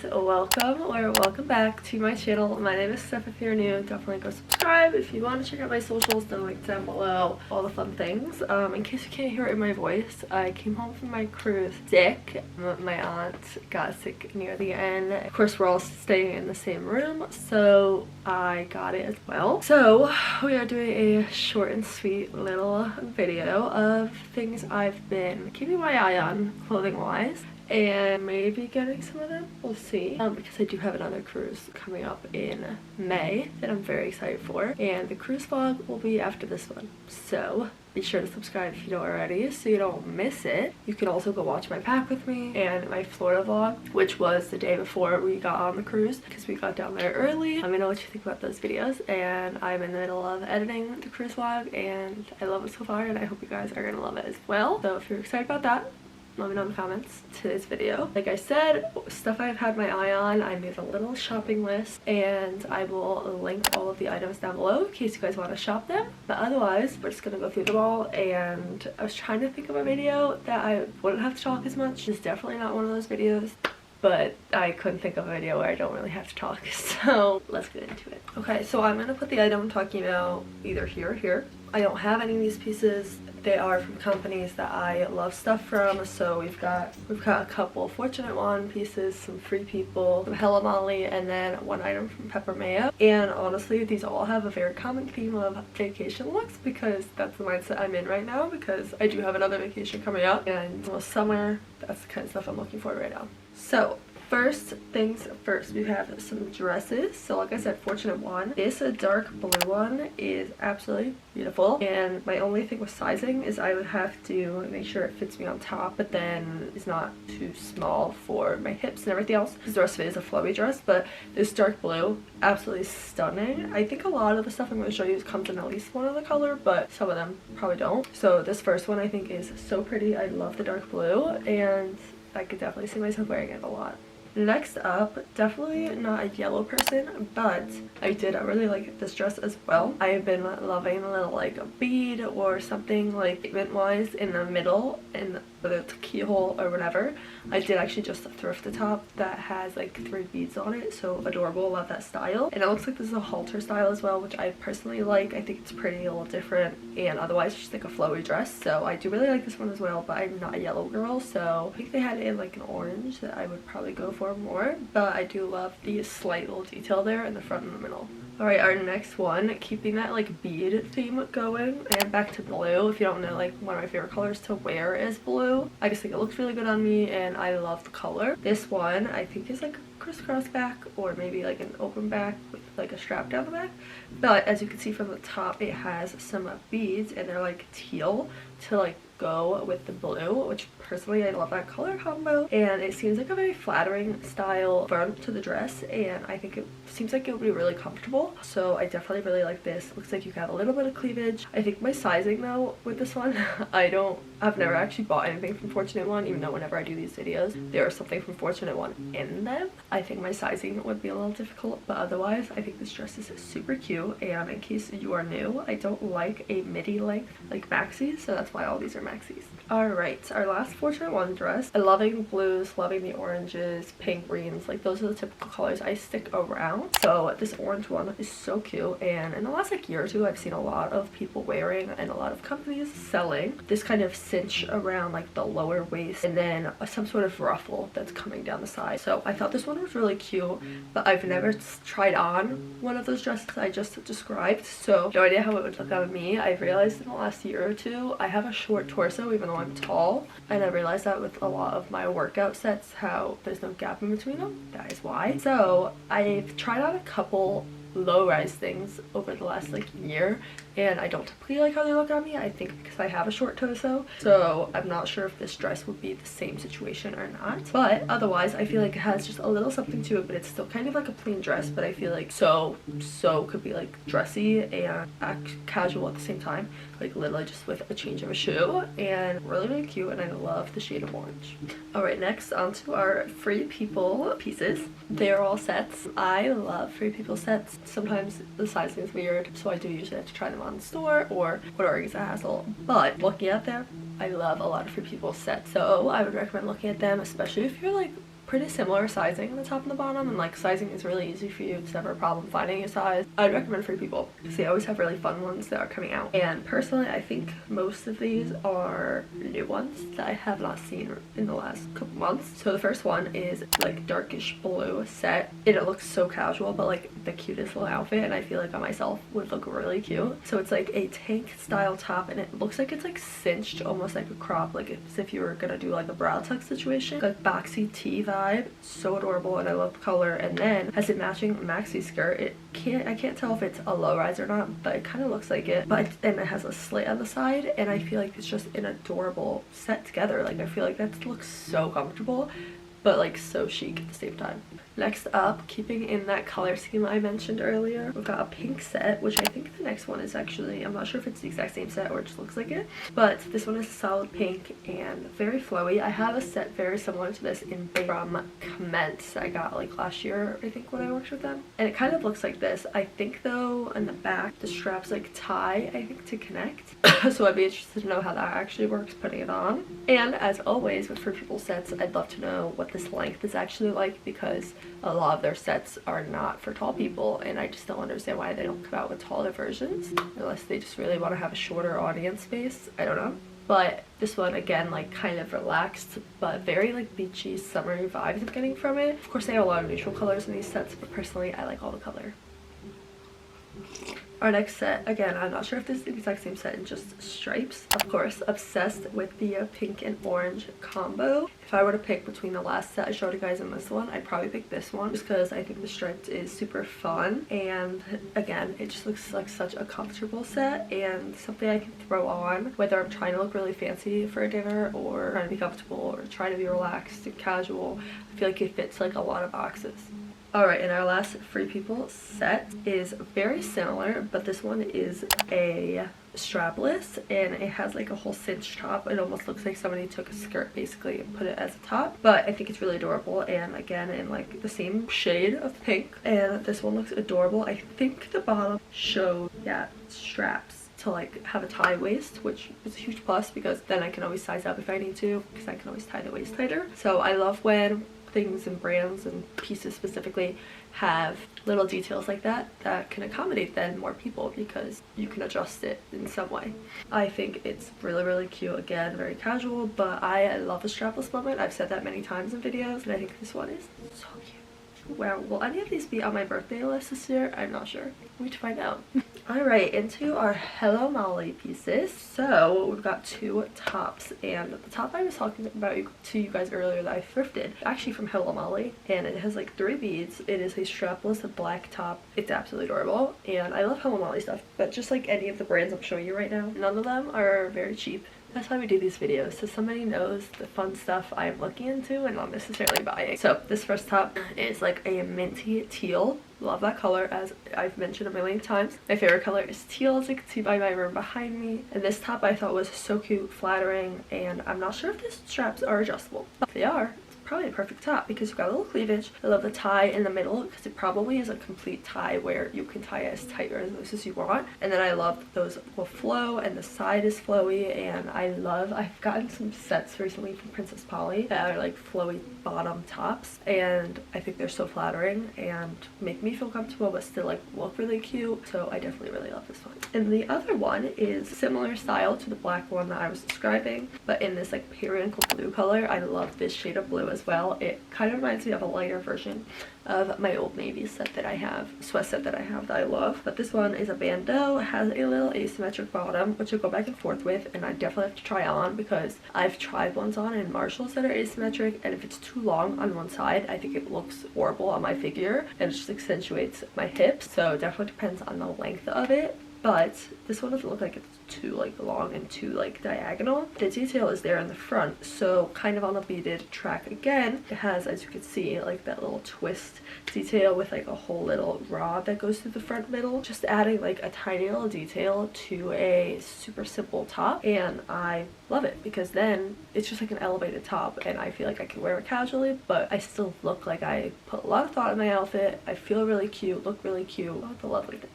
guys, welcome or welcome back to my channel. My name is Steph. If you're new, definitely go subscribe. If you want to check out my socials, then link down below, all the fun things. In case you can't hear it in my voice, I came home from my cruise sick. My aunt got sick near the end. Of course, we're all staying in the same room, so I got it as well. So we are doing a short and sweet little video of things I've been keeping my eye on clothing wise, and maybe getting some of them, we'll see, because I do have another cruise coming up in May that I'm very excited for, and the cruise vlog will be after this one, so be sure to subscribe if you don't already so you don't miss it. You can also go watch my pack with me and my Florida vlog, which was the day before we got on the cruise because we got down there early. Let me know what you think about those videos, and I'm in the middle of editing the cruise vlog and I love it so far, and I hope you guys are gonna love it as well. So if you're excited about that, let me know in the comments to this video. Like I said, stuff I've had my eye on, I made a little shopping list and I will link all of the items down below in case you guys want to shop them. But otherwise, we're just gonna go through them all, and I was trying to think of a video that I wouldn't have to talk as much. It's definitely not one of those videos, but I couldn't think of a video where I don't really have to talk, so let's get into it. Okay, so I'm gonna put the item I'm talking about either here or here. I don't have any of these pieces. They are from companies that I love stuff from, so we've got a couple Fortunate One pieces, some Free People, some Hella Molly, and then one item from Pepper Mayo. And honestly, these all have a very common theme of vacation looks, because that's the mindset I'm in right now, because I do have another vacation coming up, and summer, that's the kind of stuff I'm looking for right now. So first things first, we have some dresses. So like I said, Fortunate One. This dark blue one is absolutely beautiful, and my only thing with sizing is I would have to make sure it fits me on top, but then it's not too small for my hips and everything else, because the rest of it is a flowy dress. But this dark blue, absolutely stunning. I think a lot of the stuff I'm going to show you comes in at least one other color, but some of them probably don't. So this first one I think is so pretty. I love the dark blue, and I could definitely see myself wearing it a lot. Next up, definitely not a yellow person, but I did really like this dress as well. I have been loving a little like a bead or something like statement wise in the middle, and whether it's a keyhole or whatever. I did actually just thrift the top that has like 3 beads on it, so adorable. Love that style. And it looks like this is a halter style as well, which I personally like. I think it's pretty, a little different, and otherwise it's just like a flowy dress, so I do really like this one as well. But I'm not a yellow girl, so I think they had it in like an orange that I would probably go for more, but I do love the slight little detail there in the front and the middle. Alright, our next one, keeping that like bead theme going, and back to blue. If you don't know, like one of my favorite colors to wear is blue. I just think it looks really good on me and I love the color. This one I think is like a crisscross back, or maybe like an open back with like a strap down the back, but as you can see from the top, it has some beads and they're like teal to like go with the blue, which personally I love that color combo, and it seems like a very flattering style front to the dress, and I think it seems like it would be really comfortable, so I definitely really like this. Looks like you have a little bit of cleavage. I think my sizing though with this one, I've never actually bought anything from Fortunate One, even though whenever I do these videos there is something from Fortunate One in them. I think my sizing would be a little difficult, but otherwise I think this dress is super cute. And in case you are new, I don't like a midi length like maxis, so that's why all these are maxis. Alright, our last Fortunate One dress. I'm loving blues, loving the oranges, pink, greens, like those are the typical colors I stick around. So this orange one is so cute, and in the last like year or two I've seen a lot of people wearing and a lot of companies selling this kind of cinch around like the lower waist, and then some sort of ruffle that's coming down the side. So I thought this one was really cute, but I've never tried on one of those dresses I just described, so no idea how it would look on me. I've realized in the last year or two I have a short torso even though I'm tall, and I realized that with a lot of my workout sets how there's no gap in between them. That is why. So I've tried on a couple low-rise things over the last like year, and I don't typically like how they look on me. I think because I have a short torso, so I'm not sure if this dress would be the same situation or not, but otherwise I feel like it has just a little something to it, but it's still kind of like a plain dress, but I feel like so could be like dressy and casual at the same time, like literally just with a change of a shoe, and really cute, and I love the shade of orange. Alright, next onto our Free People pieces. They're all sets. I love Free People sets. Sometimes the sizing is weird, so I do usually have to try them on in store, or ordering is a hassle, but looking at them, I love a lot of Free People sets, so I would recommend looking at them, especially if you're like pretty similar sizing on the top and the bottom, and like sizing is really easy for you. It's never a problem finding your size. I'd recommend Free People because they always have really fun ones that are coming out, and personally I think most of these are new ones that I have not seen in the last couple months. So the first one is like darkish blue set, and it looks so casual but like the cutest little outfit, and I feel like on myself would look really cute. So it's like a tank style top, and it looks like it's like cinched, almost like a crop, like as if you were gonna do like a brow tuck situation, like boxy tee vibe. So adorable, and I love the color. And then has a matching maxi skirt. I can't tell if it's a low rise or not, but it kind of looks like it. But and it has a slit on the side, and I feel like it's just an adorable set together. Like I feel like that looks so comfortable but like so chic at the same time. Next up, keeping in that color scheme I mentioned earlier, we've got a pink set, which I think the next one is actually, I'm not sure if it's the exact same set or it just looks like it, but this one is a solid pink and very flowy. I have a set very similar to this in beige from Commence. I got like last year, I think, when I worked with them, and it kind of looks like this. I think though in the back the straps like tie, I think, to connect. So I'd be interested to know how that actually works putting it on. And as always with Free People sets, I'd love to know what this length is actually like, because a lot of their sets are not for tall people, and I just don't understand why they don't come out with taller versions, unless they just really want to have a shorter audience space. I don't know. But this one, again, like kind of relaxed but very like beachy summery vibes I'm getting from it. Of course they have a lot of neutral colors in these sets, but personally I like all the color. Our next set, again, I'm not sure if this is the exact same set in just stripes. Of course, obsessed with the pink and orange combo. If I were to pick between the last set I showed you guys and this one, I'd probably pick this one just because I think the striped is super fun, and again, it just looks like such a comfortable set and something I can throw on whether I'm trying to look really fancy for a dinner or trying to be comfortable or trying to be relaxed and casual. I feel like it fits like a lot of boxes. Alright, and our last Free People set is very similar, but this one is a strapless, and it has like a whole cinched top. It almost looks like somebody took a skirt basically and put it as a top, but I think it's really adorable, and again in like the same shade of pink, and this one looks adorable. I think the bottom shows, yeah, straps to like have a tie waist, which is a huge plus because then I can always size up if I need to, because I can always tie the waist tighter. So I love when things and brands and pieces specifically have little details like that that can accommodate then more people, because you can adjust it in some way. I think it's really, really cute. Again, very casual, but I love a strapless moment. I've said that many times in videos, and I think this one is so cute. Wow, will any of these be on my birthday list this year? I'm not sure. Wait to find out. Alright, into our Hello Molly pieces. So we've got two tops, and the top I was talking about to you guys earlier that I thrifted, actually from Hello Molly, and it has like 3 beads. It is a strapless black top. It's absolutely adorable, and I love Hello Molly stuff, but just like any of the brands I'm showing you right now, none of them are very cheap. That's why we do these videos, so somebody knows the fun stuff I'm looking into and not necessarily buying. So this first top is like a minty teal. Love that color, as I've mentioned a million times. My favorite color is teal, as you can see by my room behind me. And this top I thought was so cute, flattering, and I'm not sure if the straps are adjustable. But if they are, probably a perfect top because you've got a little cleavage. I love the tie in the middle because it probably is a complete tie where you can tie it as tight or as loose as you want. And then I love those will flow, and the side is flowy, and I've gotten some sets recently from Princess Polly that are like flowy bottom tops, and I think they're so flattering and make me feel comfortable but still like look really cute. So I definitely really love this one. And the other one is similar style to the black one that I was describing, but in this like periwinkle blue color. I love this shade of blue as well. It kind of reminds me of a lighter version of my Old Navy set that I have, sweat set that I have that I love. But this one is a bandeau, has a little asymmetric bottom, which I go back and forth with, and I definitely have to try on because I've tried ones on in Marshalls that are asymmetric, and if it's too long on one side, I think it looks horrible on my figure and it just accentuates my hips. So it definitely depends on the length of it. But this one doesn't look like it's too like long and too like diagonal. The detail is there in the front, so kind of on the beaded track again. It has, as you can see, like that little twist detail with like a whole little rod that goes through the front middle, just adding like a tiny little detail to a super simple top. And I love it because then it's just like an elevated top, and I feel like I can wear it casually but I still look like I put a lot of thought in my outfit. I feel really cute, look really cute, all the lovely things.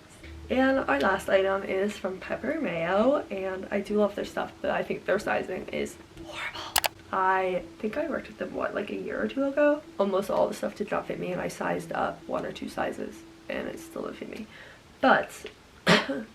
And our last item is from Mayo, and I do love their stuff, but I think their sizing is horrible. I think I worked with them, what, like a year or two ago? Almost all the stuff did not fit me, and I sized up 1 or 2 sizes and it still didn't fit me. But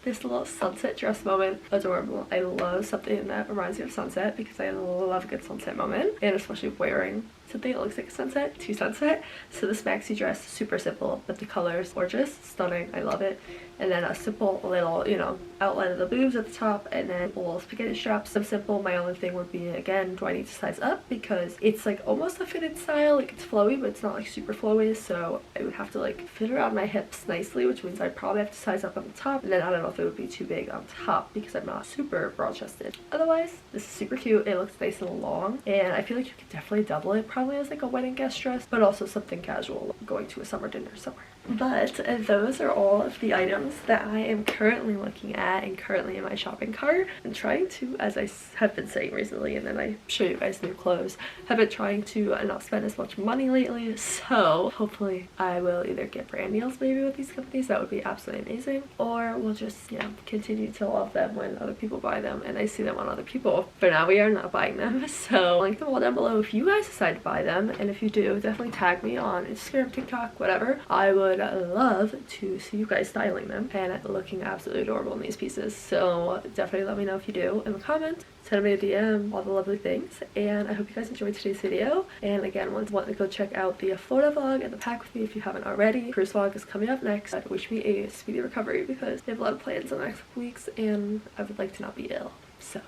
this little sunset dress moment, adorable. I love something that reminds me of sunset because I love a good sunset moment, and especially wearing something that looks like a sunset to sunset. So this maxi dress, super simple, but the color is gorgeous, stunning, I love it. And then a simple little, you know, outline of the boobs at the top, and then a little spaghetti straps. So simple. My only thing would be, again, do I need to size up, because it's like almost a fitted style, like it's flowy but it's not like super flowy, so I would have to like fit around my hips nicely, which means I'd probably have to size up on the top, and then I don't know if it would be too big on top because I'm not super broad chested. Otherwise, this is super cute. It looks nice and long, and I feel like you could definitely double it probably as like a wedding guest dress, but also something casual going to a summer dinner somewhere. But those are all of the items that I am currently looking at and currently in my shopping cart. I'm trying to, as I have been saying recently, and then I show you guys new clothes, have been trying to not spend as much money lately, so hopefully I will either get brand deals maybe with these companies, that would be absolutely amazing, or we'll just, you know, continue to love them when other people buy them and I see them on other people. For now, we are not buying them, so I'll link them all down below if you guys decide to buy them, and if you do, definitely tag me on Instagram, TikTok, whatever. I would love to see you guys styling them and looking absolutely adorable in these pieces, so definitely let me know if you do in the comments. Send me a DM, all the lovely things, and I hope you guys enjoyed today's video. And again, want to go check out the Florida vlog and the pack with me if you haven't already. Cruise vlog is coming up next. Wish me a speedy recovery because I have a lot of plans in the next couple weeks and I would like to not be ill. So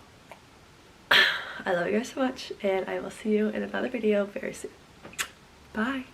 I love you guys so much, and I will see you in another video very soon. Bye.